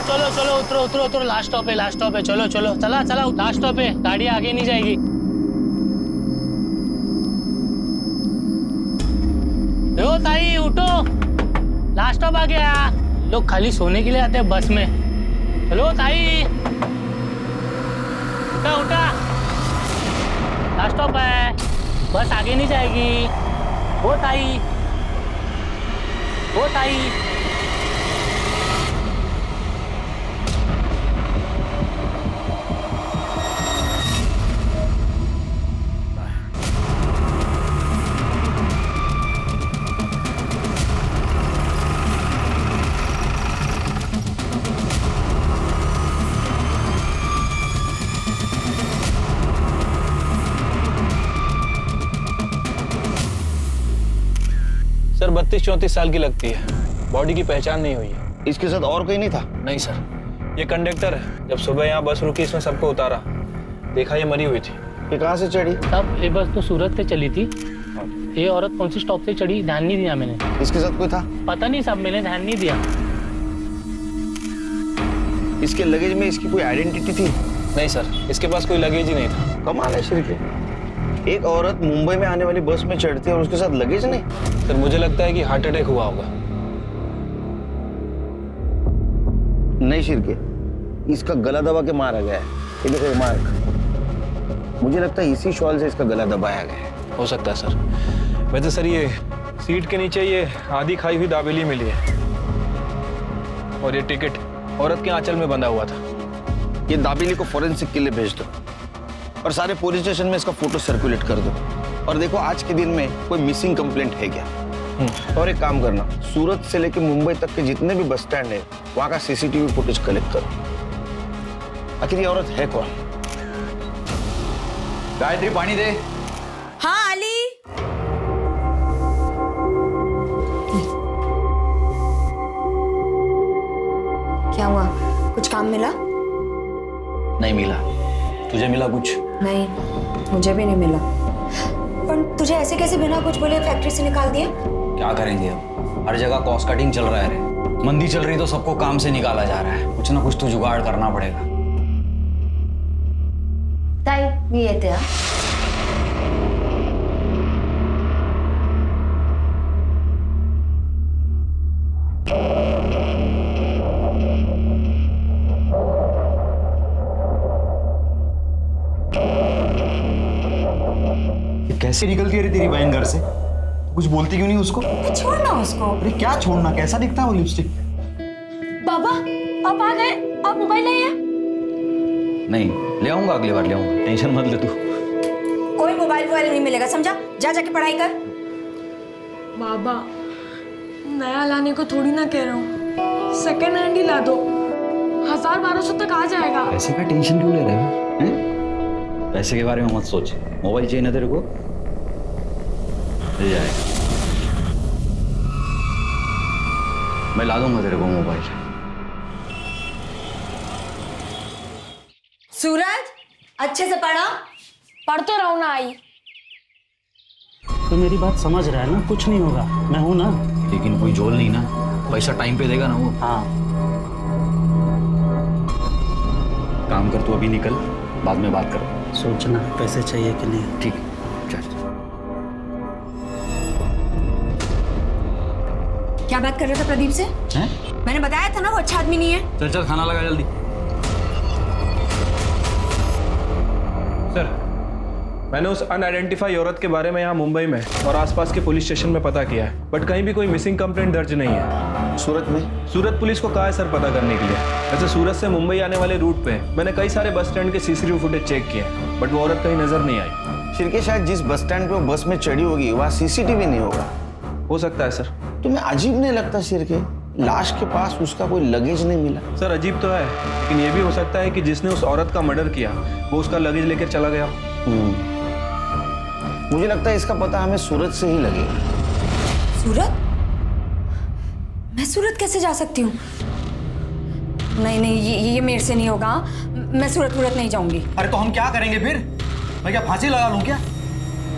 चलो चलो उतरो उतरो उतरो, लास्ट स्टॉप है, चलो चलो चला चला, लास्ट स्टॉप है, गाड़ी आगे नहीं जाएगी। ओ ताई उठो, लास्ट स्टॉप आ गया। लोग खाली सोने के लिए आते हैं बस में। चलो ताई, उठा उठा, लास्ट स्टॉप है, बस आगे नहीं जाएगी। ओ ताई, ओ ताई, सर 32-34 साल की लगती है, बॉडी की पहचान नहीं हुई है। इसके साथ और कोई नहीं था? नहीं सर, ये कंडक्टर है। जब सुबह यहाँ बस रुकी, इसमें सबको उतारा, देखा ये मरी हुई थी। ये कहाँ से चढ़ी? तब ये बस तो सूरत से चली थी। ये औरत कौन सी स्टॉप से चढ़ी ध्यान नहीं दिया मैंने। इसके साथ कोई था? पता नहीं साहब, मैंने ध्यान नहीं दिया। इसके लगेज में इसकी कोई आइडेंटिटी थी? नहीं सर, इसके पास कोई लगेज ही नहीं था। कमाल है श्री के, एक औरत मुंबई में आने वाली बस में चढ़ती है और उसके साथ लगेज नहीं? सर मुझे लगता है कि हार्ट अटैक हुआ होगा। नहीं शिरके, इसका गला दबा के मारा गया है। ये देखो मार्क, मुझे लगता है इसी शॉल से इसका गला दबाया गया है। हो सकता है सर। वैसे सर ये सीट के नीचे ये आधी खाई हुई दाबेली मिली है, और ये टिकट औरत के आंचल में बंधा हुआ था। ये दाबेली को फॉरेंसिक के लिए भेज दो और सारे पुलिस स्टेशन में इसका फोटो सर्कुलेट कर दो। और देखो आज के दिन में कोई मिसिंग कंप्लेंट है क्या। और एक काम करना, सूरत से लेकर मुंबई तक के जितने भी बस स्टैंड है वहां का सीसीटीवी फुटेज कलेक्ट करो। आखिर ये औरत है कौन? गायत्री पानी दे। हाँ अली। क्या हुआ, कुछ काम मिला? नहीं मिला। तुझे मिला कुछ? नहीं, मुझे भी नहीं मिला। पर तुझे ऐसे कैसे बिना कुछ बोले फैक्ट्री से निकाल दिया? क्या करेंगे अब, हर जगह कॉस्ट कटिंग चल रहा है रे। मंदी चल रही तो सबको काम से निकाला जा रहा है। कुछ ना कुछ तो जुगाड़ करना पड़ेगा। ताई मी येते हा। कैसे निकलती है रे तेरी बहन घर से? कुछ बोलती क्यों नहीं उसको? छोड़ना उसको। अरे क्या छोड़ना, कैसा दिखता है वो लिपस्टिक? बाबा आप आ गए, आप मोबाइल लाइए। नहीं ले आऊंगा, अगली बार ले आऊंगा, टेंशन मत ले तू। कोई मोबाइल नहीं मिलेगा, समझा? जा जाके पढ़ाई कर। बाबा नया लाने को थोड़ी ना कह रहा हूँ, सेकेंड हैंड ही ला दो, 1000-1200 तक आ जाएगा। पैसे का टेंशन क्यों ले रहे हो? पैसे के बारे में मत सोच, मोबाइल चाहिए ना तेरे को, ले जाएगा। मैं ला दूंगा तेरे को मोबाइल। सूरज अच्छे से पढ़ा। पढ़ तो रहा हूँ ना आई। तो मेरी बात समझ रहा है ना, कुछ नहीं होगा, मैं हूं ना। लेकिन कोई झोल नहीं ना, पैसा टाइम पे देगा ना वो। हाँ काम कर तू, अभी निकल, बाद में बात कर। सोचना पैसे चाहिए कि नहीं। ठीक, चल। क्या बात कर रहे थे प्रदीप से? हैं? मैंने बताया था ना वो अच्छा आदमी नहीं है। चल चल खाना लगा जल्दी। सर मैंने उस अनआइडेंटिफाई औरत के बारे में यहाँ मुंबई में और आसपास के पुलिस स्टेशन में पता किया है, बट कहीं भी कोई मिसिंग कंप्लेंट दर्ज नहीं है। सूरत में? सूरत पुलिस को कहा है सर पता करने के लिए। वैसे सूरत से मुंबई आने वाले रूट पे मैंने कई सारे बस स्टैंड के सीसीटीवी फुटेज चेक किए, बट वो औरत कहीं नजर नहीं आई। शिरके शायद जिस बस स्टैंड पे वो बस में चढ़ी होगी वहाँ सीसीटीवी नहीं होगा। हो सकता है सर। तुम्हें अजीब नहीं लगता शिरके, लाश के पास उसका कोई लगेज नहीं मिला? सर अजीब तो है, लेकिन ये भी हो सकता है कि जिसने उस औरत का मर्डर किया वो उसका लगेज लेकर चला गया। मुझे लगता है इसका पता हमें सूरत से ही लगेगा। सूरत कैसे जा सकती हूँ? नहीं नहीं, ये मेरे से नहीं होगा। मैं सूरत नहीं जाऊंगी। अरे तो हम क्या करेंगे फिर? मैं क्या फांसी लगा लूं क्या?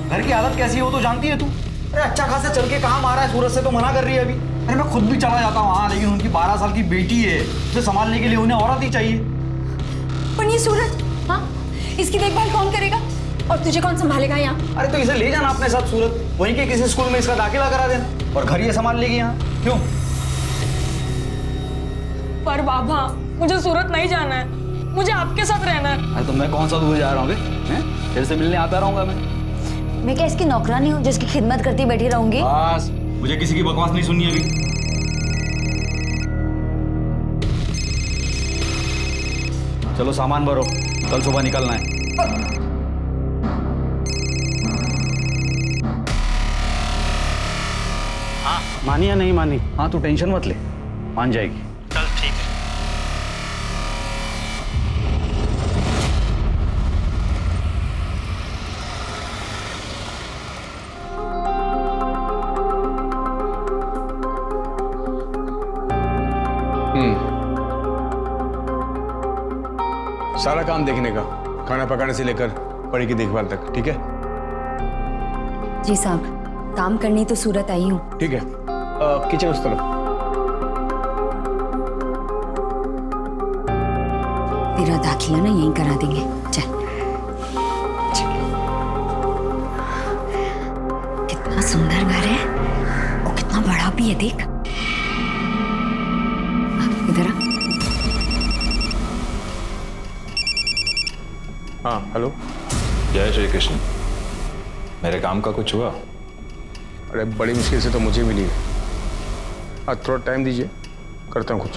घर की हालत कैसी है वो तो जानती है तू। अरे अच्छा खासा चल के कहाँ मारा है, सूरत से तो मना कर रही है अभी। अरे मैं खुद भी चला जाता हूँ वहाँ, लेकिन उनकी 12 साल की बेटी है, उसे संभालने के लिए उन्हें औरत ही चाहिए। पर ये सूरत, हाँ, इसकी देखभाल कौन करेगा और तुझे कौन संभालेगा यहाँ? अरे तो इसे ले जाना अपने साथ सूरत, वहीं के किसी स्कूल में इसका दाखिला करा देना और घर ये संभाल लेगी यहाँ। क्यों? पर बाबा मुझे सूरत नहीं जाना है, मुझे आपके साथ रहना है। अरे तो मैं कौन सा दूर जा रहा हूँ तेरे से मिलने आता रहूंगा मैं क्या इसकी नौकरानी हूँ जिसकी खिदमत करती बैठी रहूंगी? बस, मुझे किसी की बकवास नहीं सुननी अभी। चलो सामान भरो, कल सुबह निकलना है। मानी या नहीं मानी? हाँ तू टेंशन मत ले, मान जाएगी। चल ठीक है। सारा काम देखने का, खाना पकाने से लेकर परी की देखभाल तक, ठीक है? जी साहब, काम करनी तो सूरत आई हूँ। ठीक है। किचन उस तरफ। तेरा दाखिला ना यहीं करा देंगे। चल कितना सुंदर घर है और कितना बड़ा भी है, देख। इधर आ। हाँ हेलो। जय श्री कृष्ण। मेरे काम का कुछ हुआ? अरे बड़ी मुश्किल से तो मुझे मिली है। आज थोड़ा टाइम दीजिए, करता हूँ कुछ।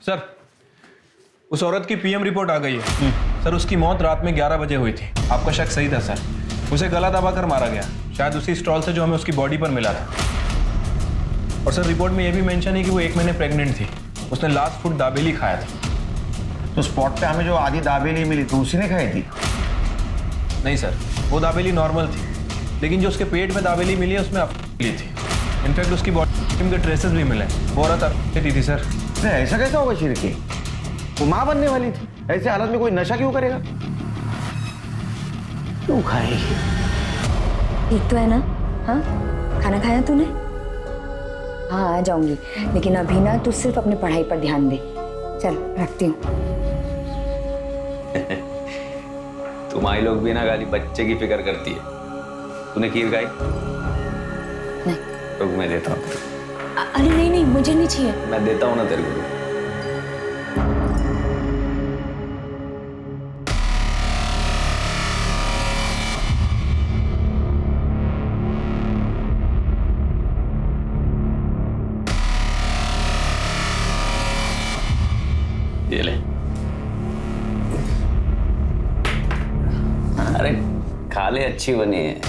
सर, उस औरत की पीएम रिपोर्ट आ गई है। सर, उसकी मौत रात में 11 बजे हुई थी। आपका शक सही था सर, उसे गला दबाकर मारा गया, शायद उसी स्टॉल से जो हमें उसकी बॉडी पर मिला था। और सर, रिपोर्ट में यह भी मेंशन है कि वो 1 महीने प्रेग्नेंट थी। उसने लास्ट फूड दाबेली खाया था। तो स्पॉट पे हमें जो आधी दाबेली मिली तो उसी ने खाई थी? नहीं सर, वो दाबेली नॉर्मल थी, लेकिन जो उसके पेट में दाबेली मिली है उसमें ली थी। इनफैक्ट उसकी बॉडी के ट्रेसेस भी मिले। वो औरत अपनी थी सर। ऐसा कैसा होगा शिरके? वो माँ बनने वाली थी, ऐसे हालत में कोई नशा क्यों करेगा? क्यों खाएगी? ठीक तो है ना? हाँ, खाना खाया तूने? हाँ आ जाऊंगी, लेकिन अभी ना तू सिर्फ अपनी पढ़ाई पर ध्यान दे। चल रखती हूँ। तुम्हारी लोग भी ना गाली बच्चे की फिक्र करती है। तूने खीर खाई? नहीं। रुक मैं देता हूँ। अरे नहीं नहीं, मुझे नहीं चाहिए। मैं देता हूँ ना तेरे को। ये ले। अरे खा ले, अच्छी बनी है।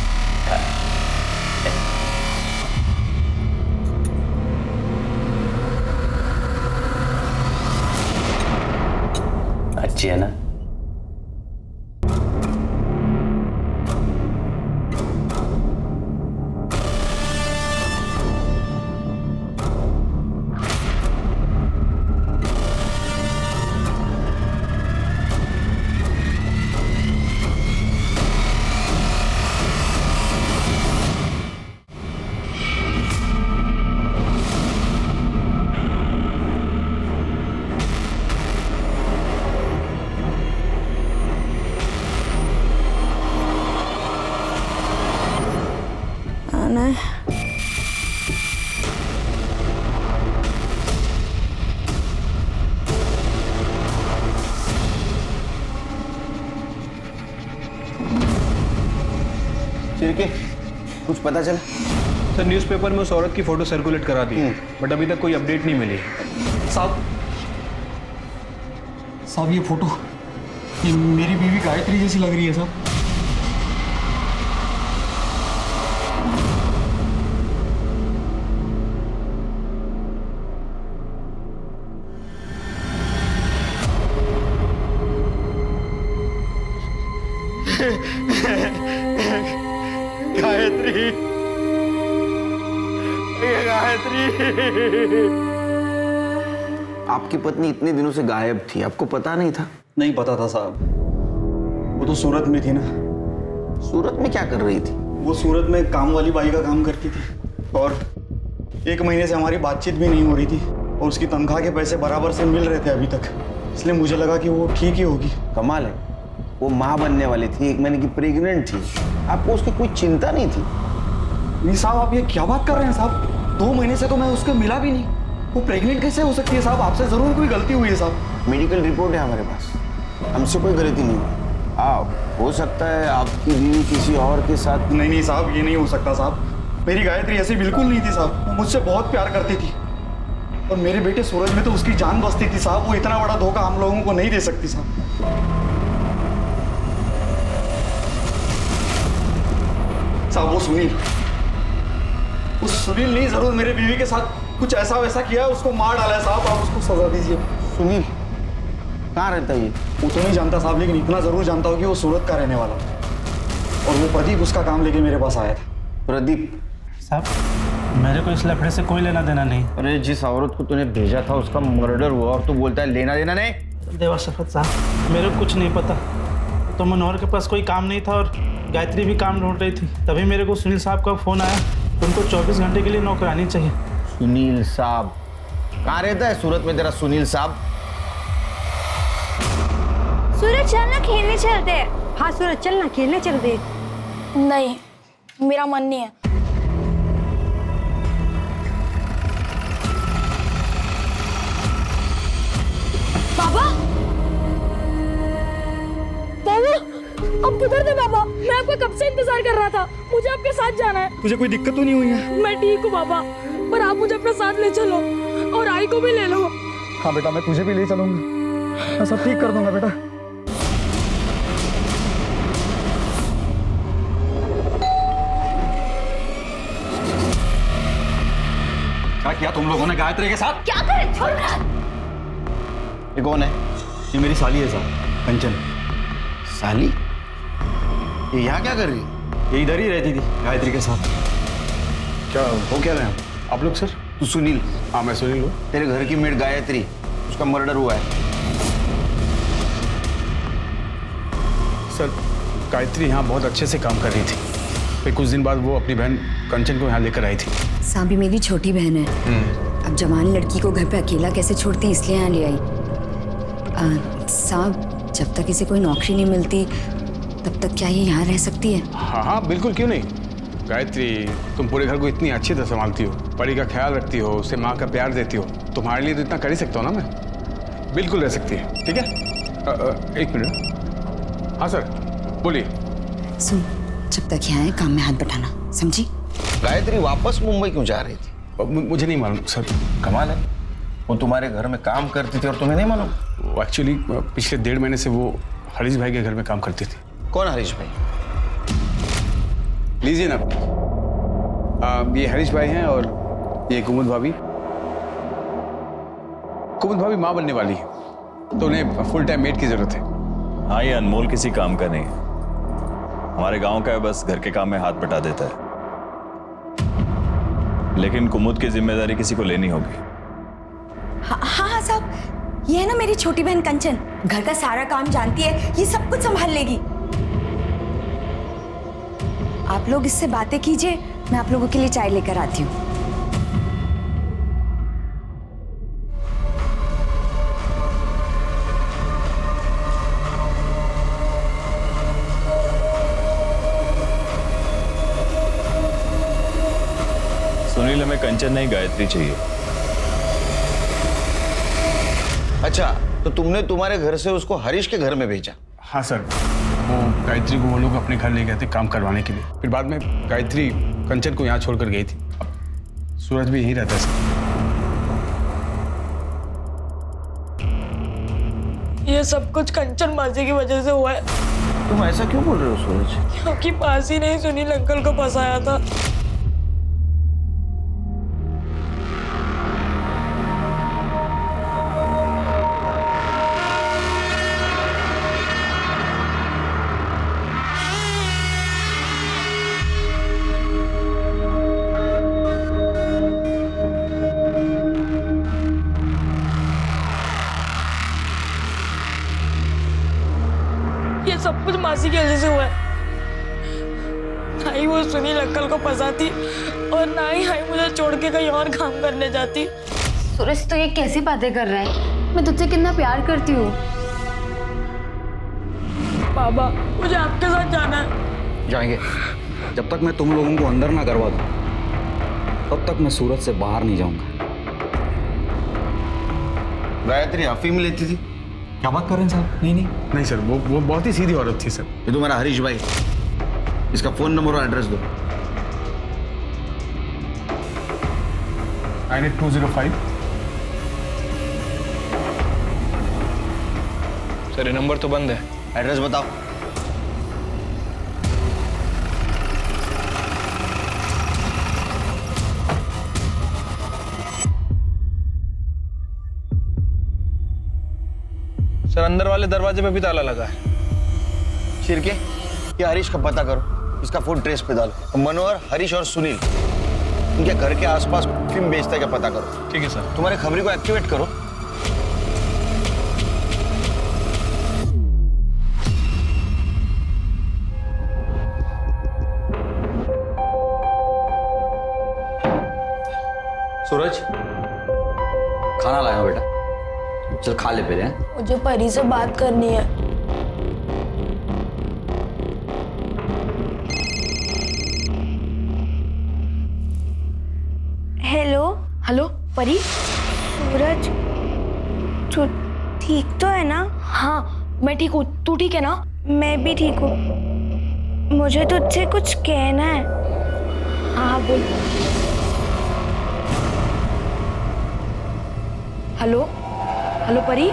अच्छी है ना? आना है। शिरके, कुछ पता चला? सर, न्यूज़पेपर में उस औरत की फोटो सर्कुलेट करा दी, बट अभी तक कोई अपडेट नहीं मिली। साहब ये फोटो, ये मेरी बीवी गायत्री जैसी लग रही है साहब। गायत्री, ये गायत्री। आपकी पत्नी इतने दिनों से गायब थी, आपको पता नहीं था? नहीं पता था साहब, वो तो सूरत में थी ना। सूरत में क्या कर रही थी? वो सूरत में काम वाली बाई का काम करती थी और 1 महीने से हमारी बातचीत भी नहीं हो रही थी और उसकी तनख्वाह के पैसे बराबर से मिल रहे थे अभी तक, इसलिए मुझे लगा कि वो ठीक ही होगी। कमाल है, वो माँ बनने वाली थी, 1 महीने की प्रेग्नेंट थी, आपको उसकी कोई चिंता नहीं थी? नहीं साहब, आप ये क्या बात कर रहे हैं साहब? 2 महीने से तो मैं उसको मिला भी नहीं, वो प्रेग्नेंट कैसे हो सकती है साहब? आपसे जरूर कोई गलती हुई है साहब। मेडिकल रिपोर्ट है हमारे पास, हमसे कोई गलती नहीं हुई। हो सकता है आपकी बीवी किसी और के साथ। नहीं साहब, ये नहीं हो सकता साहब। मेरी गायत्री ऐसी बिल्कुल नहीं थी साहब, वो मुझसे बहुत प्यार करती थी और मेरे बेटे सूरज में तो उसकी जान बसती थी साहब। वो इतना बड़ा धोखा हम लोगों को नहीं दे सकती साहब। साहब वो सुनील नहीं, जरूर मेरे बीवी के साथ कुछ ऐसा वैसा किया है, उसको मार डाला है साहब। आप उसको सजा दीजिए। सुनील कहाँ रहता है ये? वो तो नहीं जानता साहब, लेकिन इतना जरूर जानता हूँ कि वो सूरत का रहने वाला और वो प्रदीप उसका काम लेके मेरे पास आया था। प्रदीप साहब मेरे को इस लफड़े से कोई लेना देना नहीं। अरे जिस औरत को तूने भेजा था उसका मर्डर हुआ और तू बोलता है लेना देना नहीं? देवा शफत साहब, मेरे को कुछ नहीं पता। तो मनोहर के पास कोई काम नहीं था और गायत्री भी काम ढूंढ रही थी, तभी मेरे को सुनील साहब का फोन आया। उनको 24 घंटे के लिए नौकरानी चाहिए। सुनील साहब कहाँ रहता है सूरत में तेरा सुनील साहब? सूरज चल ना खेलने चलते हैं। हाँ सूरज चल ना खेलने चलते। नहीं, मेरा मन नहीं है। बाबा, बाबा, अब किधर थे बाबा? मैं आपका कब से इंतजार कर रहा था। मुझे आपके साथ जाना है। तुझे कोई दिक्कत तो नहीं हुई है? मैं ठीक हूँ बाबा, पर आप मुझे अपने साथ ले चलो और आई को भी ले लो। हाँ बेटा, मैं तुझे भी ले चलूंगा, मैं सब ठीक कर दूंगा बेटा। क्या किया तुम लोगों ने गायत्री के साथ? क्या करे? छोड़ ना। ये कौन है? ये मेरी साली है साहब, कंचन। साली? ये यहाँ क्या कर रही है? ये इधर ही रहती थी गायत्री के साथ। क्या हो क्या रहे हैं आप लोग? सर तू सुनील? हाँ मैं सुनील हूँ। तेरे घर की मेड गायत्री, उसका मर्डर हुआ है। सर गायत्री यहाँ बहुत अच्छे से काम कर रही थी, फिर कुछ दिन बाद वो अपनी बहन कंचन को यहाँ लेकर आई थी। सांबी मेरी छोटी बहन है, अब जवान लड़की को घर पे अकेला कैसे छोड़ती, इसलिए यहाँ ले आई। साहब जब तक इसे कोई नौकरी नहीं मिलती तब तक क्या ये यहाँ रह सकती है? हाँ हाँ बिल्कुल, क्यों नहीं। गायत्री तुम पूरे घर को इतनी अच्छी तरह संभालती हो, परी का ख्याल रखती हो, उसे माँ का प्यार देती हो, तुम्हारे लिए तो इतना कर ही सकता हूँ ना मैं। बिल्कुल रह सकती है, ठीक है। 1 मिनट। हाँ सर बोलिए। सुन, जब तक यहाँ है काम में हाथ बटाना, समझी? गायत्री वापस मुंबई क्यों जा रही थी? मुझे नहीं मालूम सर। कमाल है, वो तुम्हारे घर में काम करती थी और तुम्हें नहीं मालूम? एक्चुअली पिछले 1.5 महीने से वो हरीश भाई के घर में काम करती थी। कौन हरीश भाई? लीजिए ना, ये हरीश भाई हैं और ये कुमुद भाभी। कुमुद भाभी माँ बनने वाली है तो उन्हें फुल टाइम मेड की जरूरत है। हाँ ये अनमोल किसी काम का नहीं है, हमारे गांव का है, बस घर के काम में हाथ बटा देता है। लेकिन कुमुद की जिम्मेदारी किसी को लेनी होगी। हाँ हाँ साहब, ये है ना मेरी छोटी बहन कंचन, घर का सारा काम जानती है, ये सब कुछ संभाल लेगी। आप लोग इससे बातें कीजिए, मैं आप लोगों के लिए चाय लेकर आती हूँ। सुनील हमें कंचन नहीं गायत्री चाहिए। अच्छा, तो तुमने तुम्हारे घर से उसको हरीश के घर में भेजा? हाँ सर, वो गायत्री को वो लोग अपने घर ले गए थे काम करवाने के लिए, फिर बाद में गायत्री कंचन को यहाँ छोड़कर गई थी। अब सूरज भी यहीं रहता है सर। ये सब कुछ कंचन मासी की वजह से हुआ है। तुम ऐसा क्यों बोल रहे हो सूरज? क्योंकि मासी ने सुनील अंकल को फंसाया था। मुझे मासी की वजह से हुआ है। ना ही वो सुनील अंकल को फंसाती और ना ही हाई मुझे छोड़ के कहीं और काम करने जाती। सूरज तो ये कैसी बातें कर रहा है? मैं तुझसे कितना प्यार करती हूँ। बाबा मुझे आपके साथ जाना है। जाएंगे। जब तक मैं तुम लोगों को अंदर ना करवा दूं, तब तक मैं सूरत से बाहर नहीं जाऊंगा। गायत्री अफीम लेती थी? क्या बात कर रहे हैं साहब? नहीं नहीं नहीं सर, वो बहुत ही सीधी औरत थी सर। ये तुम्हारा हरीश भाई, इसका फोन नंबर और एड्रेस दो। 98205। सर ये नंबर तो बंद है। एड्रेस बताओ। सर अंदर वाले दरवाजे पे भी ताला लगा है। शिरके, ये हरीश का पता करो, इसका फोन ट्रेस पे डालो। मनोहर, हरीश और सुनील इनके घर के आसपास फिल्म बेचता है क्या पता करो। ठीक है सर। तुम्हारे खबरी को एक्टिवेट करो। सूरज, खाना लाया हूं बेटा, चल खा ले पहले। मुझे परी से बात करनी है। हेलो। हेलो परी। सूरज, तू ठीक तो है ना? हाँ मैं ठीक हूँ, तू ठीक है ना? मैं भी ठीक हूँ। मुझे तुझसे कुछ कहना है। हाँ बोल। हेलो हेलो परी।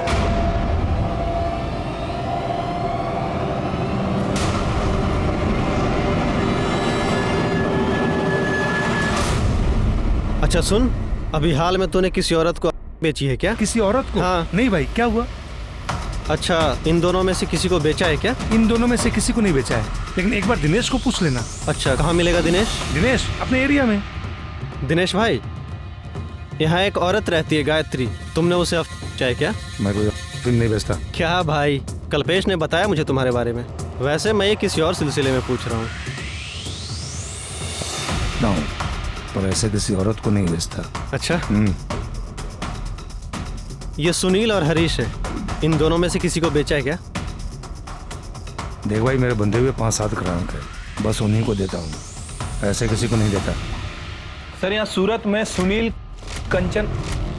अच्छा सुन, अभी हाल में तूने किसी औरत को बेची है क्या? किसी औरत को? हाँ। नहीं भाई, क्या हुआ? अच्छा, इन दोनों में से किसी को बेचा है क्या? इन दोनों में से किसी को नहीं बेचा है, लेकिन एक बार दिनेश को पूछ लेना। अच्छा, कहाँ मिलेगा दिनेश? दिनेश अपने एरिया में। दिनेश भाई, यहाँ एक औरत रहती है गायत्री, तुमने उसे बेचा है क्या? मैं कोई नहीं बेचता। क्या भाई, कल्पेश ने बताया मुझे तुम्हारे बारे में। वैसे मैं ये किसी और सिलसिले में पूछ रहा हूँ। पर ऐसे किसी औरत को नहीं बेचता। अच्छा, ये सुनील और हरीश है, इन दोनों में से किसी को बेचा है क्या? देख भाई, मेरे बंधे हुए 5-7 ग्राहक है, बस उन्हीं को देता हूँ, ऐसे किसी को नहीं देता। सर यहाँ सूरत में सुनील, कंचन,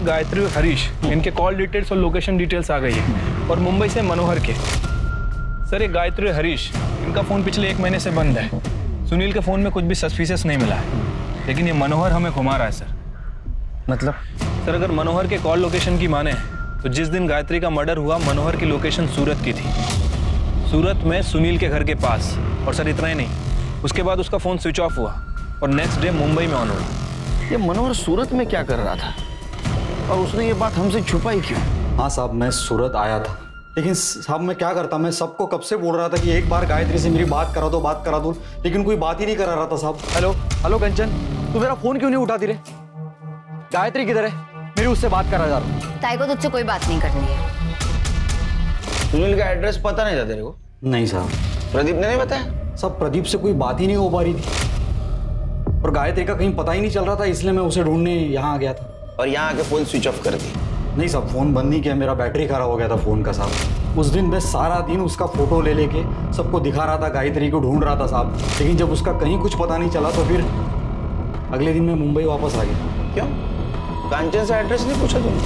गायत्री और हरीश, इनके कॉल डिटेल्स और लोकेशन डिटेल्स आ गई है। और मुंबई से मनोहर के। सर ये गायत्री और हरीश, इनका फ़ोन पिछले 1 महीने से बंद है। सुनील के फ़ोन में कुछ भी सस्पिशियस नहीं मिला है, लेकिन ये मनोहर हमें घुमा रहा है सर। मतलब? सर अगर मनोहर के कॉल लोकेशन की माने तो जिस दिन गायत्री का मर्डर हुआ, मनोहर की लोकेशन सूरत की थी, सूरत में सुनील के घर के पास। और सर इतना ही नहीं, उसके बाद उसका फ़ोन स्विच ऑफ हुआ और नेक्स्ट डे मुंबई में ऑन हुआ। ये मनोहर सूरत में क्या कर रहा था और उसने ये बात हमसे छुपाई क्यों? हाँ साहब, मैं सूरत आया था, लेकिन साहब मैं क्या करता, मैं सबको कब से बोल रहा था कि एक बार गायत्री से मेरी बात करा दो, लेकिन कोई बात ही नहीं करा रहा था साहब। हेलो हेलो कंचन, तू मेरा फोन क्यों नहीं उठाती रे? गायत्री किधर है? मेरी उससे बात करा जा रहा। ताई को तुझसे कोई बात नहीं करनी है। सुनील का एड्रेस पता नहीं था तेरे को? नहीं साहब। प्रदीप ने नहीं बताया? साहब प्रदीप से कोई बात ही नहीं हो पा रही थी और गायत्री का कहीं पता ही नहीं चल रहा था, इसलिए मैं उसे ढूंढने यहाँ आ गया था। और यहाँ आके फोन स्विच ऑफ कर दी? नहीं साहब, फोन बंद नहीं किया, मेरा बैटरी खराब हो गया था फोन का साहब। उस दिन मैं सारा दिन उसका फोटो ले लेके सबको दिखा रहा था, गायत्री को ढूंढ रहा था साहब, लेकिन जब उसका कहीं कुछ पता नहीं चला तो फिर अगले दिन मैं मुंबई वापस आ गया। क्यों? कांचन से एड्रेस नहीं पूछा तुमने?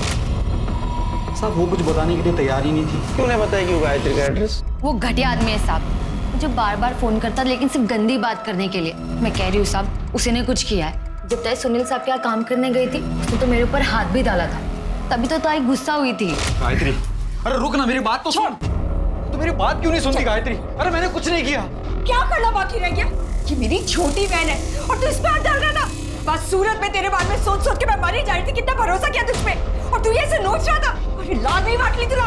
साहब वो कुछ बताने के लिए तैयार ही नहीं थी। क्यों नहीं बताया कि गायत्री का एड्रेस? वो घटिया आदमी है साहब, मुझे बार बार फोन करता, लेकिन सिर्फ गंदी बात करने के लिए। मैं कह रही हूँ साहब, उसी ने कुछ किया है। जब ताई सुनील साहब के यहाँ काम करने गई थी, उसने तो मेरे ऊपर हाथ भी डाला था, तभी तो ताई गुस्सा हुई थी। गायत्री, अरे रुक ना, मेरी बात तो सुन। तू मेरी बात क्यों नहीं सुनती गायत्री? अरे मैंने कुछ नहीं किया। क्या करना बाकी रह गया? ये मेरी छोटी बहन है और तू इस पे हाथ डाल रहा था। बस सूरत में तेरे बारे में सोच सोच के मैं मर ही जा रही थी। कितना भरोसा किया तुझ पे और तू ये से नोच रहा था और फिर लाद नहीं बांट ली तुला।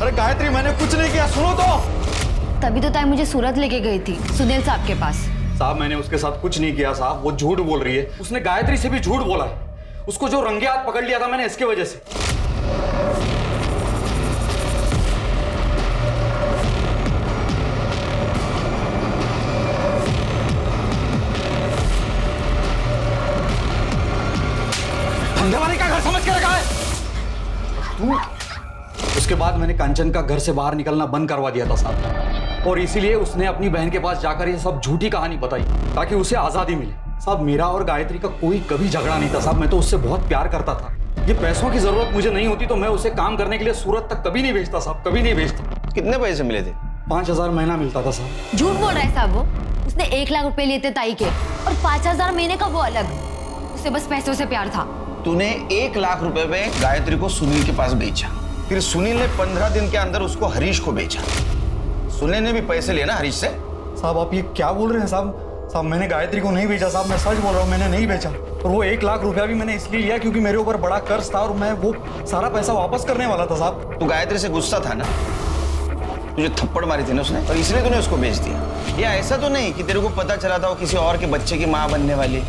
अरे गायत्री, मैंने कुछ नहीं किया, सुनो तो। तभी तो ताई मुझे सूरत लेके गई थी, सुनील साहब के पास। साहब मैंने उसके साथ कुछ नहीं किया साहब, वो झूठ बोल रही है। उसने गायत्री से भी झूठ बोला है। उसको जो रंगे हाथ पकड़ लिया था मैंने इसके वजह से। तू? उसके बाद मैंने कंचन का घर से बाहर निकलना बंद करवा दिया था साहब, और इसीलिए उसने अपनी बहन के पास जाकर ये सब झूठी कहानी बताई ताकि उसे आज़ादी मिले। साहब मेरा और गायत्री का कोई कभी झगड़ा नहीं था साहब, मैं तो उससे बहुत प्यार करता था। ये पैसों की जरूरत मुझे नहीं होती तो मैं उसे काम करने के लिए सूरत तक कभी नहीं भेजता साहब, कभी नहीं भेजता। कितने पैसे मिले थे? 5,000 महीना मिलता था साहब। झूठ बोल रहा है साहब, वो उसने 1 लाख रुपए लिए थे ताई के, और 5,000 महीने का वो अलग। उसे बस पैसों से प्यार था। तूने 1 लाख रुपए में गायत्री को सुनील के पास बेचा, फिर सुनील ने 15 दिन के अंदर उसको हरीश को बेचा। सुनील ने भी पैसे लिए ना हरीश से? साहब आप ये क्या बोल रहे हैं साहब? साहब मैंने गायत्री को नहीं बेचा साहब, मैं सच बोल रहा हूँ, मैंने नहीं बेचा। और वो 1 लाख रुपया भी मैंने इसलिए लिया क्योंकि मेरे ऊपर बड़ा कर्ज था और मैं वो सारा पैसा वापस करने वाला था साहब। तू गायत्री से गुस्सा था ना, तुझे थप्पड़ मारी थी ना उसने, और इसलिए तूने उसको बेच दिया। या ऐसा तो नहीं कि तेरे को पता चला था वो किसी और के बच्चे की माँ बनने वाली,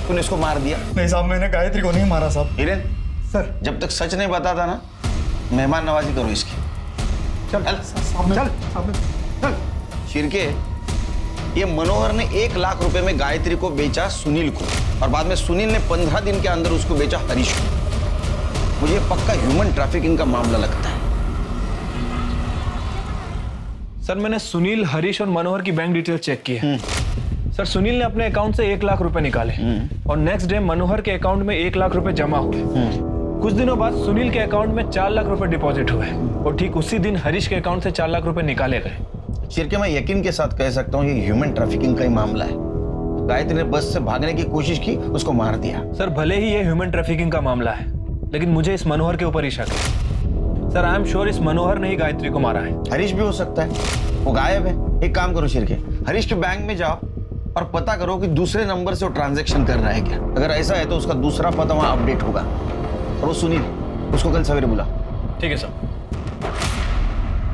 तूने उसको मार दिया? नहीं साहब मैंने गायत्री को नहीं मारा साहब। हिरेन सर, जब तक सच नहीं बताता ना, मेहमान नवाजी करो इसकी। चल चल। शिरके, ये मनोहर ने 1 लाख रुपए में गायत्री को बेचा सुनील को, और बाद में सुनील ने 15 दिन के अंदर उसको बेचा हरीश को। मुझे पक्का ह्यूमन ट्रैफिकिंग का मामला लगता है। सर मैंने सुनील, हरीश और मनोहर की बैंक डिटेल चेक की है। सर सुनील ने अपने अकाउंट से 1 लाख रुपए निकाले और नेक्स्ट डे मनोहर के अकाउंट में 1 लाख रुपए जमा हुए। कुछ दिनों बाद सुनील के अकाउंट में 4 लाख रुपए डिपॉजिट हुए और ठीक उसी दिन हरीश के अकाउंट से 4 लाख रुपए निकाले गए। शिरके, मैं यकीन के साथ कह सकता हूँ ये ह्यूमन ट्रैफिकिंग का ही मामला है। गायत्री ने बस से भागने की कोशिश की, उसको मार दिया। सर भले ही ये ह्यूमन ट्रैफिकिंग का मामला है, लेकिन मुझे इस मनोहर के ऊपर ही शक है। सर आई एम श्योर इस मनोहर ने ही गायत्री को मारा है। हरीश भी हो सकता है, वो गायब है। एक काम करो शिरके, हरीश के बैंक में जाओ और पता करो कि दूसरे नंबर से वो ट्रांजैक्शन कर रहा है क्या। अगर ऐसा है तो उसका दूसरा पता वहां अपडेट होगा। और वो सुनील, उसको कल सवेरे बुला। ठीक है सर।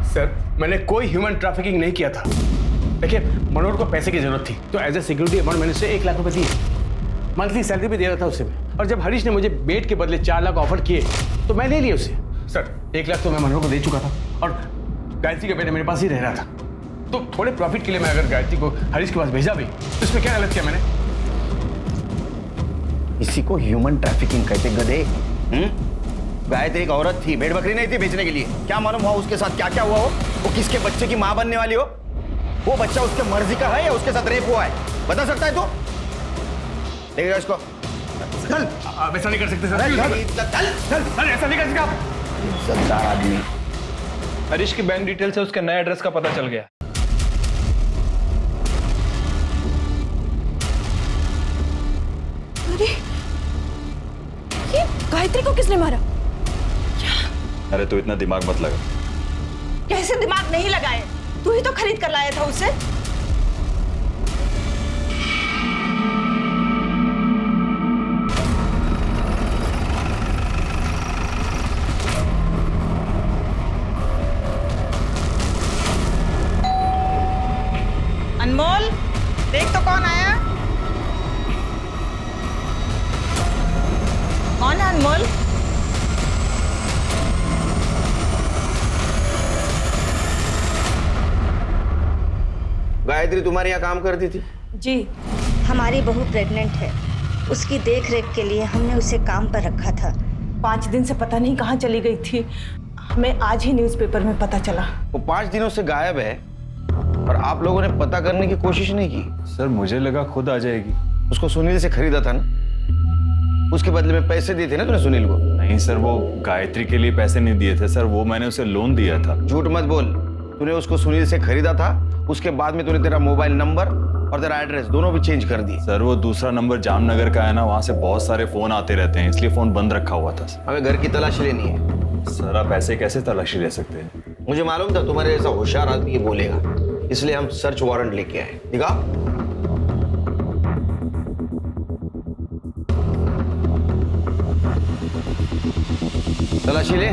सर मैंने कोई ह्यूमन ट्रैफिकिंग नहीं किया था। देखिए मनोहर को पैसे की जरूरत थी तो एज ए सिक्योरिटी अमाउंट मैंने उसे 1 लाख रुपए दिए। मंथली सैलरी भी दे रहा था उससे, और जब हरीश ने मुझे बेट के बदले 4 लाख ऑफर किए तो मैं ले लिया उससे। सर 1 लाख तो मैं मनोहर को दे चुका था और गायत्री का बेटा मेरे पास ही रह रहा था, तो थोड़े प्रॉफिट के लिए मैं अगर गायत्री को हरीश के पास भेजा भी तो इसमें क्या गलत किया मैंने? इसी को ह्यूमन ट्रैफिकिंग कहते गधे। गायत्री एक औरत थी, भेड़ बकरी नहीं थी बेचने के लिए। क्या मालूम हुआ उसके साथ क्या क्या हुआ हो, वो किसके बच्चे की माँ बनने वाली हो। वो बच्चा उसके मर्जी का है या उसके साथ रेप हुआ है, बता सकता है तू? देखिएगा इसको। चल, आप ऐसा नहीं कर सकते सर। चल, ऐसा नहीं कर सकते आप। इज्जतदार आदमी। हरीश की बैंक डिटेल से उसके नए एड्रेस का पता चल गया। अरे ये गायत्री को किसने मारा? अरे तू इतना दिमाग मत लगा। कैसे दिमाग नहीं लगाए? तू ही तो खरीद कर लाया था उसे। अनमोल, देख तो कौन आया। कौन है अनमोल? गायत्री तुम्हारे यहाँ काम करती थी? जी। हमारी बहू प्रेग्नेंट है, उसकी देख रेख के लिए हमने उसे काम पर रखा था। 5 दिन से पता नहीं कहाँ चली गई थी, हमें आज ही न्यूज़पेपर में पता चला। वो 5 दिनों से गायब है और आप लोगों ने पता करने की कोशिश नहीं की? सर मुझे लगा खुद आ जाएगी। उसको सुनील से खरीदा था ना, उसके बदले में पैसे दिए थे ना तूने सुनील को? नहीं सर, वो गायत्री के लिए पैसे नहीं दिए थे सर, वो मैंने उसे लोन दिया था। झूठ मत बोल, तूने उसको सुनील से खरीदा था, उसके बाद में तूने तेरा मोबाइल नंबर और तेरा एड्रेस दोनों भी चेंज कर दिए। सर वो दूसरा नंबर जामनगर का है ना, वहाँ से बहुत सारे फोन आते रहते हैं, इसलिए फोन बंद रखा हुआ था। हमें घर की तलाशी लेनी है। सर आप ऐसे कैसे तलाशी ले सकते हैं? मुझे मालूम था तुम्हारे जैसा होशियार आदमी ये बोलेगा, इसलिए हम सर्च वारंट लेके आए। दिखा। तलाशी ले।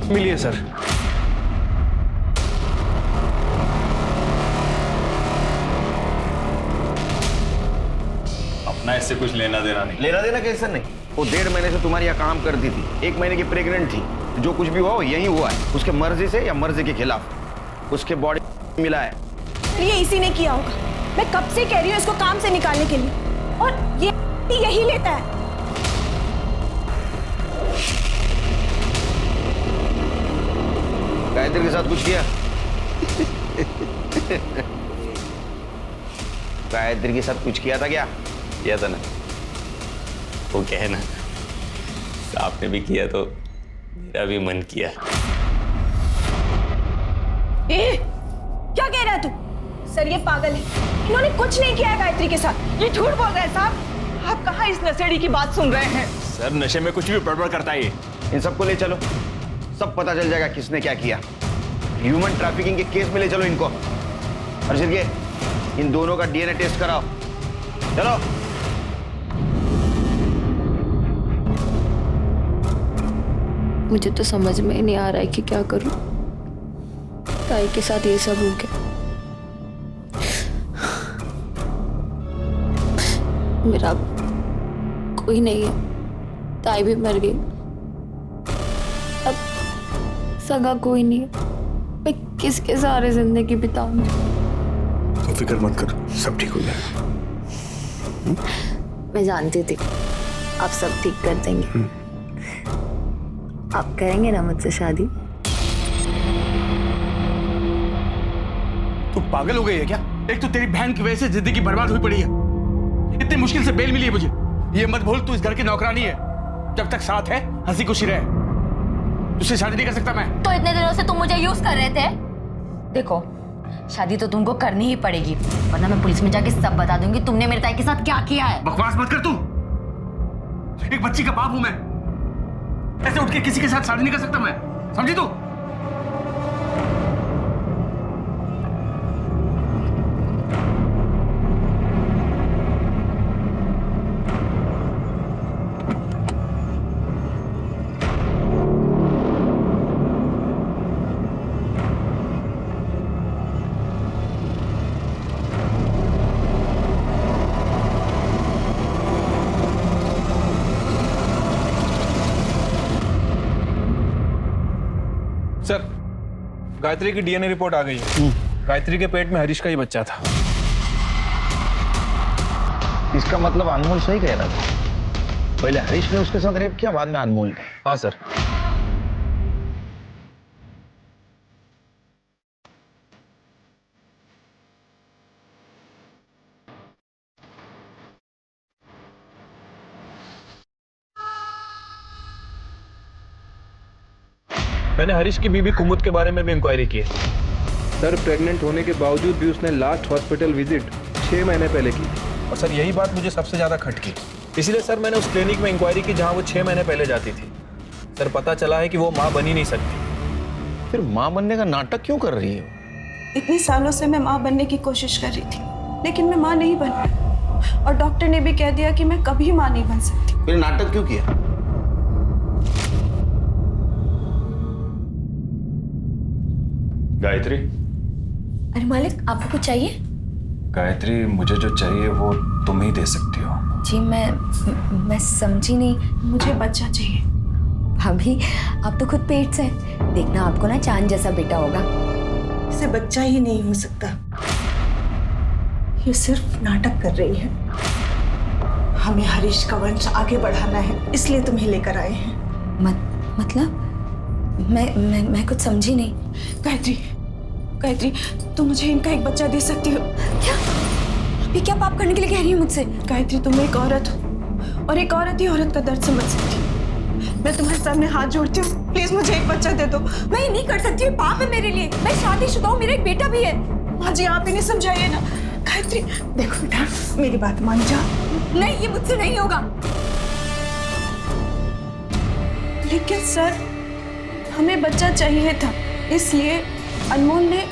मिलिए सर। ना इससे कुछ लेना देना नहीं। लेना देना कैसे नहीं? वो 1.5 महीने से तुम्हारे यहाँ काम करती थी, 1 महीने की प्रेग्नेंट थी। जो कुछ भी हुआ वो यही हुआ है, उसके मर्जी से या मर्जी के खिलाफ। उसके बॉडी मिला है। ये इसी ने किया होगा। मैं कब से कह रही हूँ इसको काम से निकालने के लिए, और ये यही लेता है। गायत्री के साथ कुछ किया? गायत्री के साथ कुछ किया था क्या? किया था ना। वो क्या है ना, आपने भी किया तो मेरा भी मन किया। क्या कह रहा है तू? सर ये पागल है, इन्होंने कुछ नहीं किया है गायत्री के साथ। ये झूठ बोल रहा है साहब। आप कहाँ इस नशेड़ी की बात सुन रहे हैं? सर नशे में कुछ भी बड़बड़ करता है ये। इन सबको ले चलो, सब पता चल जाएगा किसने क्या किया। ह्यूमन ट्रैफिकिंग के केस में ले चलो इनको। अर्षित के इन दोनों का डीएनए टेस्ट कराओ। चलो। मुझे तो समझ में ही नहीं आ रहा है कि क्या करूं। ताई के साथ ये सब हो गया। मेरा कोई नहीं है, ताई भी मर गई। अब सगा कोई नहीं है, मैं किसके सहारे जिंदगी बिताऊंगी? तो फिक्र मत कर, सब ठीक हो जाएगा। मैं जानती थी आप सब ठीक कर देंगे। आप करेंगे ना मुझसे शादी? तू पागल हो गई है क्या? एक तो तेरी बहन की वजह से जिंदगी बर्बाद हुई पड़ी है, इतनी मुश्किल से बेल मिली है मुझे। ये मत भूल तू इस घर की नौकरानी है, जब तक साथ है हंसी खुशी रहे। तुझसे शादी नहीं कर सकता मैं। तो इतने दिनों से तुम मुझे यूज कर रहे थे। देखो शादी तो तुमको करनी ही पड़ेगी, वरना मैं पुलिस में जाके सब बता दूंगी तुमने मेरे ताई के साथ क्या किया है। बकवास मत कर तू, एक बच्ची का बाप हूं मैं। ऐसे उठ के किसी के साथ शादी नहीं कर सकता मैं, समझी तू? सर गायत्री की डीएनए रिपोर्ट आ गई है। गायत्री के पेट में हरीश का ही बच्चा था। इसका मतलब अनमोल सही कह रहा था। पहले हरीश ने उसके साथ रेप किया, बाद में अनमोल ने। हाँ सर। मैंने हरीश की बीबी कुमुद के बारे में भी इंक्वायरी की है। सर प्रेग्नेंट होने के बावजूद भी उसने लास्ट हॉस्पिटल विजिट 6 महीने पहले की थी। और सर यही बात मुझे सबसे ज़्यादा खटकी, इसलिए सर मैंने उस क्लिनिक में इंक्वायरी की जहाँ वो 6 महीने पहले जाती थी। सर पता चला है कि वो माँ बन ही नहीं सकती। फिर माँ बनने का नाटक क्यों कर रही हो? इतने सालों से मैं माँ बनने की कोशिश कर रही थी, लेकिन मैं माँ नहीं बन पाई, और डॉक्टर ने भी कह दिया कि मैं कभी माँ नहीं बन सकती। फिर नाटक क्यों किया? गायत्री। अरे मालिक आपको कुछ चाहिए? गायत्री मुझे जो चाहिए वो तुम ही दे सकती हो। जी मैं समझी नहीं। मुझे बच्चा चाहिए। भाभी आप तो खुद पेट से हैं। देखना आपको ना चांद जैसा बेटा होगा। इसे बच्चा ही नहीं हो सकता, ये सिर्फ नाटक कर रही है। हमें हरीश का वंश आगे बढ़ाना है, इसलिए तुम्हें लेकर आए हैं। मतलब मैं कुछ समझी नहीं। गायत्री तुम मुझे इनका एक बच्चा दे सकती हो क्या? अभी क्या पाप करने के लिए कह रही हो मुझसे? गायत्री तुम एक औरत हो, और एक औरत ही औरत का दर्द समझ सकती। मैं तुम्हारे सामने हाथ जोड़ती हूँ, प्लीज मुझे एक बच्चा दे दो। मैं नहीं कर सकती, ये पाप है मेरे लिए। मैं शादीशुदा हूँ, मेरा एक बेटा भी है। माँ जी आप इन्हें समझाइए ना। गायत्री देखो बेटा, मेरी बात मान जा। नहीं ये मुझसे नहीं होगा। लेकिन सर हमें बच्चा चाहिए था, इसलिए अनमोल ने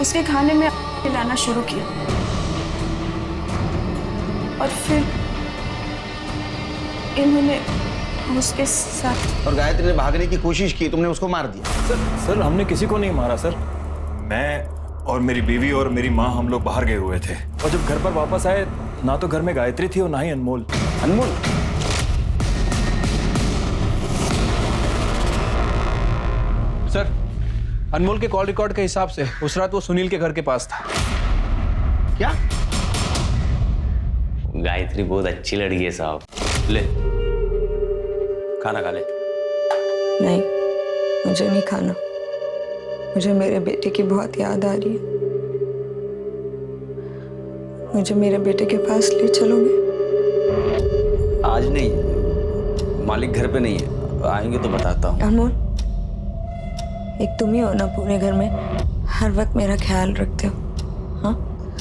उसके खाने में मिलाना शुरू किया, और फिर इन्होंने उसके साथ। और गायत्री ने भागने की कोशिश की, तुमने उसको मार दिया। सर हमने किसी को नहीं मारा सर। मैं और मेरी बीवी और मेरी माँ हम लोग बाहर गए हुए थे, और जब घर पर वापस आए ना तो घर में गायत्री थी और ना ही अनमोल। अनमोल? सर, अनमोल के कॉल रिकॉर्ड के हिसाब से उस रात वो सुनील के घर के पास था। क्या? गायत्री बहुत अच्छी लड़की है साहब। ले खाना खा ले। नहीं, मुझे नहीं खाना। मुझे मेरे बेटे की बहुत याद आ रही है। मुझे मेरे बेटे के पास ले चलोगे? आज नहीं, मालिक घर पे नहीं है, आएंगे तो बताता हूँ। अनमोल, एक तुम ही हो ना पूरे घर में हर वक्त मेरा ख्याल रखते हो। हाँ,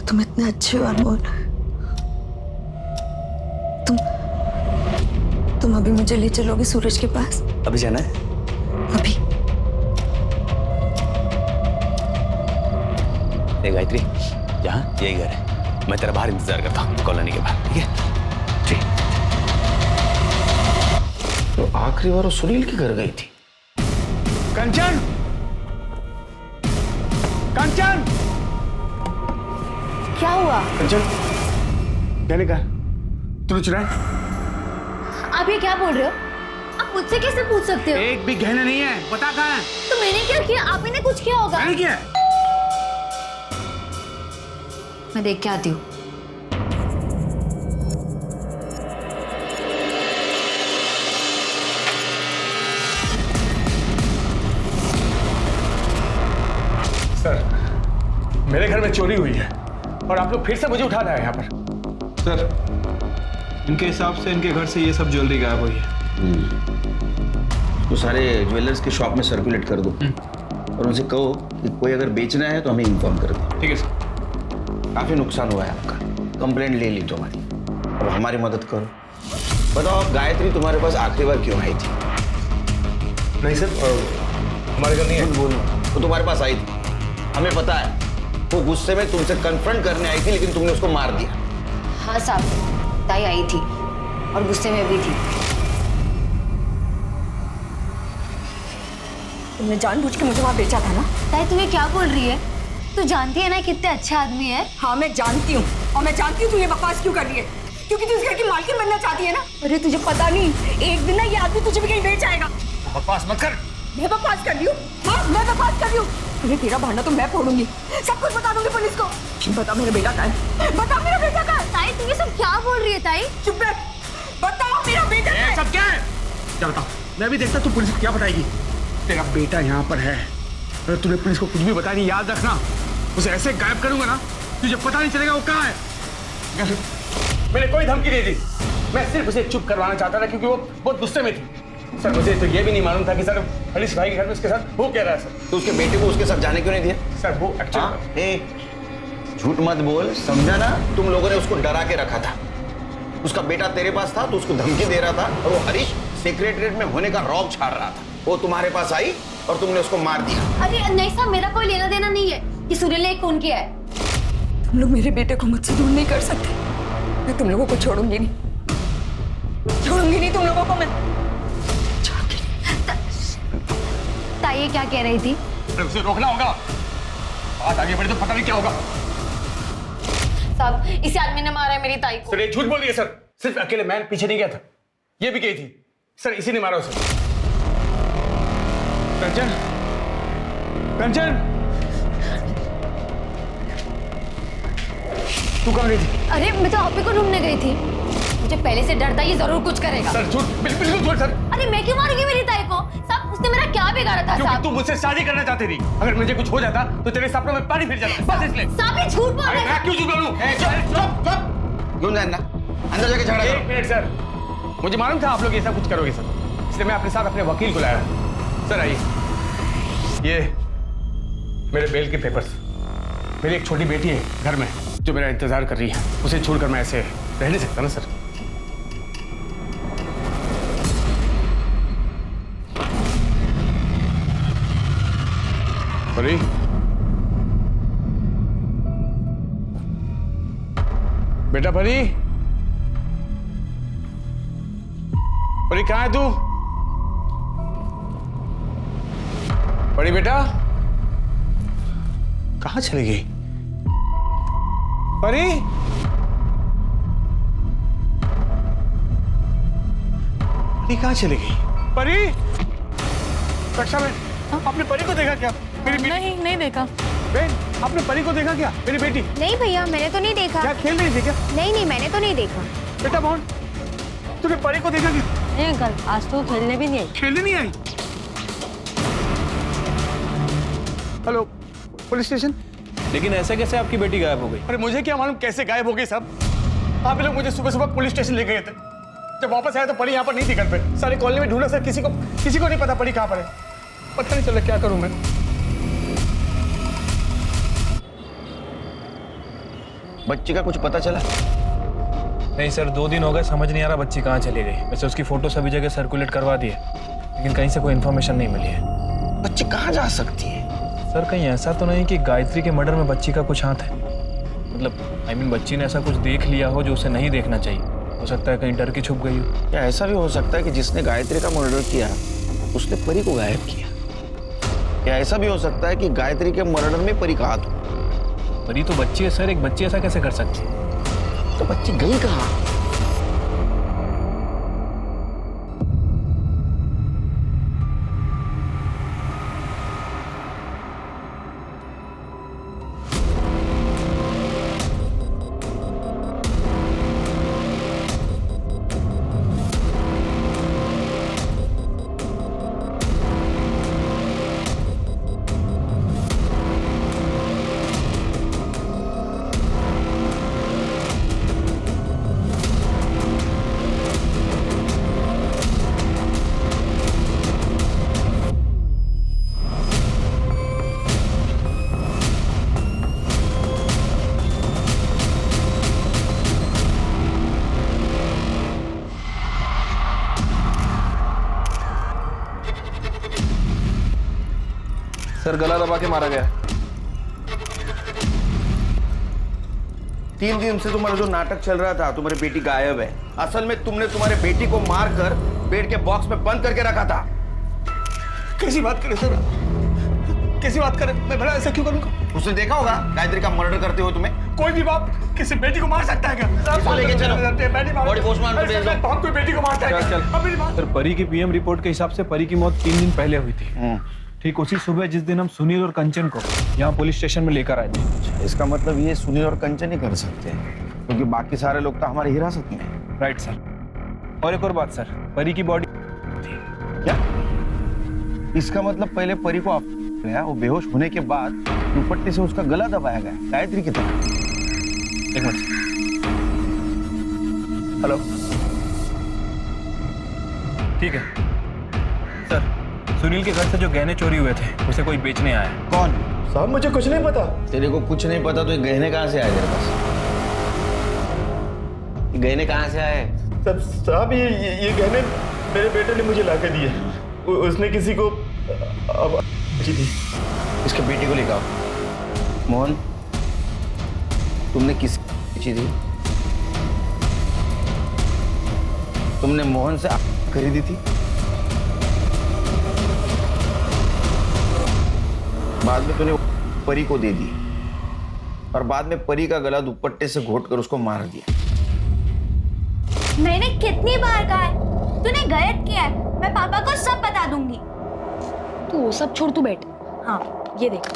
तुम इतने अच्छे हो अनमोल। तुम अभी मुझे ले चलोगे सूरज के पास? अभी जाना है? अभी। ए गायत्री, जहाँ यही घर है, मैं तेरा बाहर इंतजार करता हूँ कॉलोनी के बाहर, ठीक है? ठीक। तो आखिरी बार वो सुनील के घर गई थी। कंचन! कंचन! क्या हुआ? कंचन, क्या लिखा? तू चुरा है? आप ये क्या बोल रहे हो? आप मुझसे कैसे पूछ सकते हो? एक भी गहना नहीं है, बता कहाँ है? तो मैंने क्या किया? आप ही ने कुछ किया होगा। मैंने किया? मैं देख के आती हूँ। सर, मेरे घर में चोरी हुई है और आप लोग फिर से मुझे उठा लाए यहाँ पर। सर, इनके हिसाब से इनके घर से ये सब ज्वेलरी गायब हुई है। तो सारे ज्वेलर्स के शॉप में सर्कुलेट कर दो और उनसे कहो कि कोई अगर बेचना है तो हमें इन्फॉर्म कर दे। ठीक है सर। काफी नुकसान हुआ है आपका, कंप्लेंट ले ली तुम्हारी, अब हमारी मदद करो। बताओ, गायत्री तुम्हारे पास आखिरी बार क्यों आई थी? नहीं सर, हमारे घर नहीं है। बोलो, वो तुम्हारे पास आई थी, हमें पता है। वो गुस्से में तुमसे कन्फ्रंट करने आई थी, लेकिन तुमने उसको मार दिया। हाँ साहब, ताई आई थी और गुस्से में भी थी। तुमने जानबूझ के मुझे वहां बेचा था ना? ताई तुम्हें क्या बोल रही है? तू जानती है ना कितने अच्छे आदमी है। हाँ, मैं जानती हूँ, और मैं जानती हूँ तू ये बकवास क्यों कर रही है। क्योंकि तू इस घर की मालकिन बनना चाहती है ना। अरे तुझे पता नहीं, एक दिन ना ये आदमी तुझे भी कहीं बेच आएगा। बकवास मत कर। मैं बकवास कर रही हूँ? हाँ, मैं बकवास कर रही हूँ। अरे तेरा भांडा तो मैं फोड़ूंगी, सब कुछ बता दूंगी पुलिस को। बता मेरा बेटा कहाँ है? बता मेरा बेटा कहाँ है? ताई तुम ये सब क्या बोल रही है ताई? चुप बैठ, बताओ मेरा बेटा कहाँ है? सब क्या है? क्या बताओ? मैं भी देखता तू पुलिस को क्या बताएगी। तेरा बेटा यहाँ पर है, अगर तूने पुलिस को कुछ भी बताया नहीं, याद रखना उसे ऐसे गायब करूंगा ना, तुझे पता नहीं चलेगा वो कहाँ है। मैंने कोई धमकी नहीं दी, मैं सिर्फ उसे चुप करवाना चाहता था क्योंकि वो बहुत गुस्से में थी। सर, मुझे तो ये भी नहीं मालूम था कि सर हरीश भाई के घर में उसके साथ वो कह रहा है। सर, तो उसके बेटे को उसके साथ जाने क्यों नहीं दिया? सर वो एक्चुअली झूठ मत बोल, समझा ना? तुम लोगों ने उसको डरा के रखा था। उसका बेटा तेरे पास था तो उसको धमकी दे रहा था, और वो हरीश सेक्रेटरीट में होने का रौब छाड़ रहा था। वो तुम्हारे पास आई और तुमने उसको मार दिया। अरे नहीं साहब, मेरा कोई लेना देना नहीं है कि सुनील ने एक फोन किया है। तुम लोग मेरे बेटे को मुझसे दूर नहीं कर सकते। मैं तुम लोगों को छोड़ूंगी नहीं, छोड़ूंगी नहीं तुम लोगों को मैं। ताई ये क्या कह रही थी? उसे रोकना होगा, बात आगे बढ़े तो पता नहीं क्या होगा। साहब, इसी आदमी ने मारा है मेरी ताई को। सर, ये झूठ बोल रही है सर। सिर्फ अकेले मैं पीछे नहीं गया था, ये भी गई थी। सर, इसी ने मारा उसे। कंचन, कंचन, तू कहाँ गई थी? अरे मैं तो आप ही को ढूंढने गई थी। मुझे पहले से डर था ये जरूर कुछ करेगा। सर झूठ, बिल्कुल झूठ सर। अरे मैं क्यों मारूंगी मेरी ताई को? साहब, उसने मेरा क्या बिगाड़ा था? क्योंकि साहब, तू मुझसे शादी करना चाहती थी। अगर मुझे कुछ हो जाता तो तेरे सपनों में पानी फिर जाता, बस इसलिए। साहब ये झूठ बोल रहे हैं। मैं क्यों झूठ बोलूं? क्यों जानना? अंदर जाके झगड़ा करो। एक मिनट सर, मुझे मालूम था आप लोग ऐसा कुछ करोगे सर, इसलिए मैं अपने साथ अपने वकील को लाया। सर आइए, ये मेरे बेल के पेपर्स। मेरी एक छोटी बेटी है घर में जो मेरा इंतजार कर रही है, उसे छोड़कर मैं ऐसे रह नहीं सकता ना सर। परी, बेटा परी, परी कहाँ है तू? परी बेटा, कहाँ चली गई? परी, ये कहाँ चली गई? परी, रक्षा बहन, आपने परी को देखा क्या? मेरी नहीं देखा। बहन, आपने परी को देखा क्या? मेरी बेटी। नहीं भैया, मैंने तो नहीं देखा। क्या खेल रही थी क्या? नहीं, मैंने तो नहीं देखा। बेटा मोहन, तूने परी को देखा क्या? नहीं अंकल, आज तो खेलने भी नहीं आई। खेलने नहीं आई? Hello, police station. लेकिन ऐसे कैसे आपकी बेटी गायब हो गई? अरे मुझे क्या मालूम कैसे गायब हो गई साहब। आप लोग मुझे सुबह सुबह पुलिस स्टेशन ले गए थे। जब वापस आया तो परी यहाँ पर नहीं थी घर पे। सारे कॉलोनी में ढूंढा सर, किसी को नहीं पता परी कहाँ पर है। पता नहीं चला क्या करूं मैं। बच्ची का कुछ पता चला? नहीं सर, 2 दिन हो गए, समझ नहीं आ रहा बच्ची कहाँ चली गई। वैसे उसकी फोटो सभी जगह सर्कुलेट करवा दी है, लेकिन कहीं से कोई इन्फॉर्मेशन नहीं मिली है। बच्ची कहाँ जा सकती है? सर कहीं ऐसा तो नहीं कि गायत्री के मर्डर में बच्ची का कुछ हाथ है? मतलब बच्ची ने ऐसा कुछ देख लिया हो जो उसे नहीं देखना चाहिए। हो सकता है कहीं डर के छुप गई हो। क्या ऐसा भी हो सकता है कि जिसने गायत्री का मर्डर किया उसने परी को गायब किया? क्या ऐसा भी हो सकता है कि गायत्री के मर्डर में परी का हाथ हो? परी तो बच्ची है सर, एक बच्ची ऐसा कैसे कर सकती है? तो बच्ची गई कहाँ? सर गला दबा के मारा गया। 3 दिन से तुम्हारा जो नाटक चल रहा था, तुम्हारी बेटी गायब है। असल में तुमने तुम्हारे बेटी को मारकर बेड के बॉक्स में बंद करके रखा था। कैसी बात करे सर? कैसी बात करे? मैं भला ऐसा क्यों करूंगा? उसने देखा होगा गायत्री का मर्डर करते हुए तुम्हें। कोई भी बाप किसी बेटी को मार सकता है क्या? इसको लेके चलो, बॉडी पोस्टमार्टम को भेज दो। बाप कोई बेटी को मारता है क्या? अब मेरी बात। सर परी की पीएम रिपोर्ट के हिसाब से परी की मौत 3 दिन पहले हुई थी। ठीक उसी सुबह जिस दिन हम सुनील और कंचन को यहाँ पुलिस स्टेशन में लेकर आए थे। इसका मतलब ये सुनील और कंचन ही कर सकते हैं, क्योंकि बाकी सारे लोग तो हमारी हिरासत में हैं। Right sir. और एक और बात सर, परी की बॉडी क्या? इसका मतलब पहले परी को गया, वो बेहोश होने के बाद दुपट्टे से उसका गला दबाया गया गायत्री की तरह। एक मिनट। हेलो, ठीक है सर। सुनील के घर से जो गहने चोरी हुए थे उसे कोई बेचने आया। कौन? साहब मुझे कुछ नहीं पता। तेरे को कुछ नहीं पता तो ये गहने कहाँ से आए तेरे पास? ये गहने कहाँ से आए? साहब ये गहने मेरे बेटे ने मुझे लाके दिए। उसने किसी को इसके बेटे को लेकर आओ। मोहन, तुमने किस बेची थी? तुमने मोहन से खरीदी थी? बाद में तूने परी को दे दी और बाद में परी का गला दुपट्टे से घोटकर उसको मार दिया। मैंने कितनी बार कहा है, तूने गलत किया है। मैं पापा को सब बता दूंगी। तू वो सब छोड़, तू बैठ। हाँ ये देख,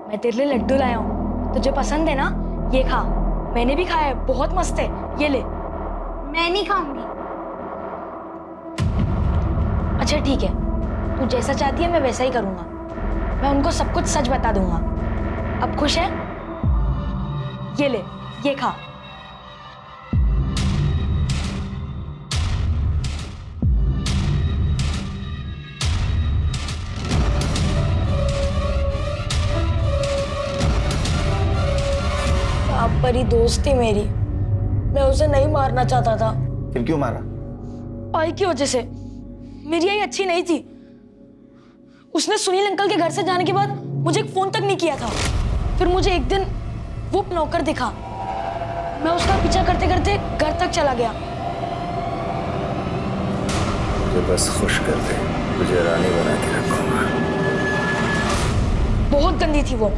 मैं तेरे लिए लड्डू लाया हूँ, तुझे पसंद है ना? ये खा। मैंने भी खाया है, बहुत मस्त है, ये ले। मैं नहीं खाऊंगी। अच्छा ठीक है, तू जैसा चाहती है मैं वैसा ही करूँगा। मैं उनको सब कुछ सच बता दूंगा। अब खुश है? ये ले, ये खा। आप परी दोस्त थी मेरी, मैं उसे नहीं मारना चाहता था। फिर क्यों मारा? आई की वजह से। मेरी आई अच्छी नहीं थी। उसने सुनील अंकल के घर से जाने के बाद मुझे एक फोन तक नहीं किया था। फिर मुझे एक दिन वो नौकर दिखा, मैं उसका पीछा करते करते घर तक चला गया। मुझे बस खुश कर दे, तुझे रानी बना के रखूंगा। बहुत गंदी थी वो,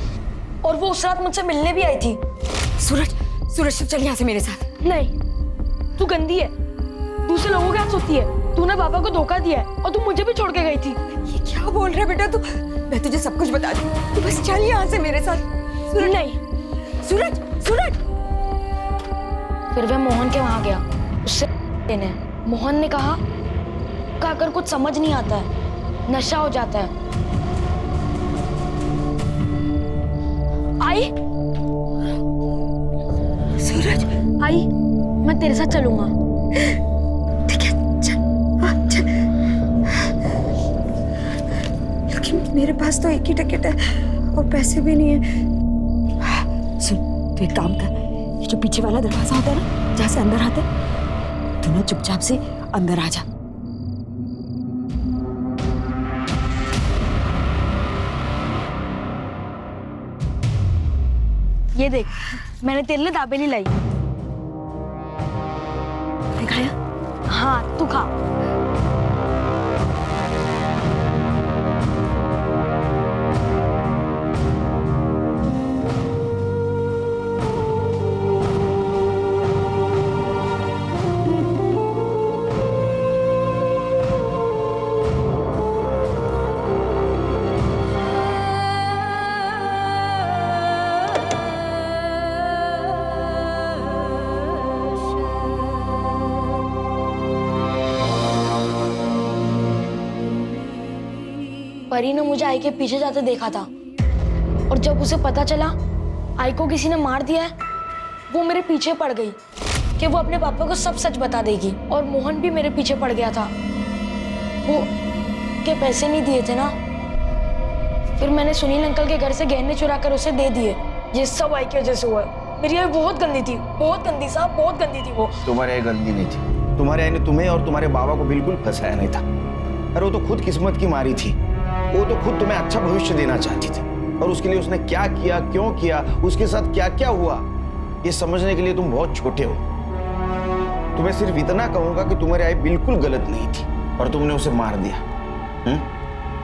और वो उस रात मुझसे मिलने भी आई थी। सूरज चल यहाँ से मेरे साथ। नहीं, तू गंदी है, दूसरे लोगों के हाथ सोती है। तूने पापा को धोखा दिया है और तू मुझे भी छोड़ के गई थी। ये क्या बोल रहा है बेटा तू? मैं तुझे सब कुछ बता दूं, तू बस चल यहाँ से मेरे साथ। सूरज नहीं, सूरज, सूरज। फिर वह मोहन के वहां गया उससे लेने। मोहन ने कहा कि अगर कुछ समझ नहीं आता है, नशा हो जाता है। आई सूरज, आई मैं तेरे साथ चलूंगा। ठीक है, चल। लेकिन मेरे पास तो एक ही टिकट है और पैसे भी नहीं है। सुन, तू एक काम कर, ये जो पीछे वाला दरवाजा होता है ना, जहाँ से अंदर आते, तू ना चुपचाप से अंदर आ जा। ये देख, मैंने तेरे लिए दाबेली लाई। दिखाया? हाँ, तू खा। परी ने मुझे आई के पीछे जाते देखा था और जब उसे पता चला आई को किसी ने मार दिया है, वो मेरे पीछे पड़ गई कि वो अपने पापा को सब सच बता देगी। और मोहन भी मेरे पीछे पड़ गया था, वो के पैसे नहीं दिए थे ना। फिर मैंने सुनील अंकल के घर से गहने चुरा कर उसे दे दिए। ये सब आई की वजह से हुआ है। मेरी आई बहुत गंदी थी, बहुत गंदी साहब, बहुत गंदी थी वो। तुम्हारी आई गंदी नहीं थी, तुम्हारी आई ने तुम्हें और तुम्हारे बाबा को बिल्कुल फंसाया नहीं था। अरे वो तो खुद किस्मत की मारी थी, वो तो खुद तुम्हें अच्छा भविष्य देना चाहती थी। और उसके लिए उसने क्या किया, क्यों किया, उसके साथ क्या क्या हुआ, ये समझने के लिए तुम बहुत छोटे हो। तुम्हें सिर्फ इतना कहूंगा कि तुम्हारी आई बिल्कुल गलत नहीं थी और तुमने उसे मार दिया।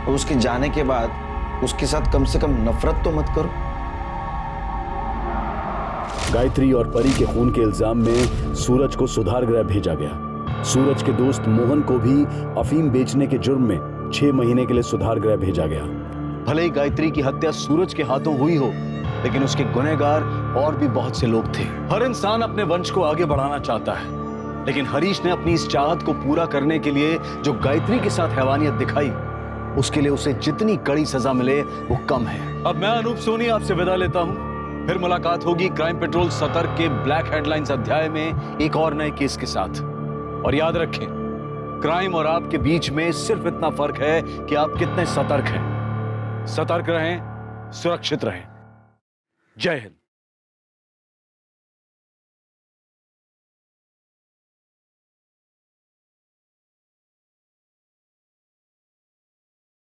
और उसके जाने के बाद उसके साथ कम से कम नफरत तो मत करो। गायत्री और परी के खून के इल्जाम में सूरज को सुधार गृह भेजा गया। सूरज के दोस्त मोहन को भी अफीम बेचने के जुर्म में 6 महीने के लिए सुधार गृह भेजा गया। भले ही गायत्री की हत्या सूरज के हाथों हुई हो, लेकिन उसके गुनहगार और भी बहुत से लोग थे। हर इंसान अपने वंश को आगे बढ़ाना चाहता है, लेकिन हरीश ने अपनी इस चाहत को पूरा करने के लिए जो गायत्री के साथ हैवानियत दिखाई, उसके लिए उसे जितनी कड़ी सजा मिले वो कम है। अब मैं अनूप सोनी आपसे विदा लेता हूं। फिर मुलाकात होगी क्राइम पेट्रोल सतर्क के ब्लैक हेडलाइंस अध्याय में एक और नए केस के साथ। और याद रखें, क्राइम और आपके बीच में सिर्फ इतना फर्क है कि आप कितने सतर्क हैं। सतर्क रहें, सुरक्षित रहें। जय हिंद।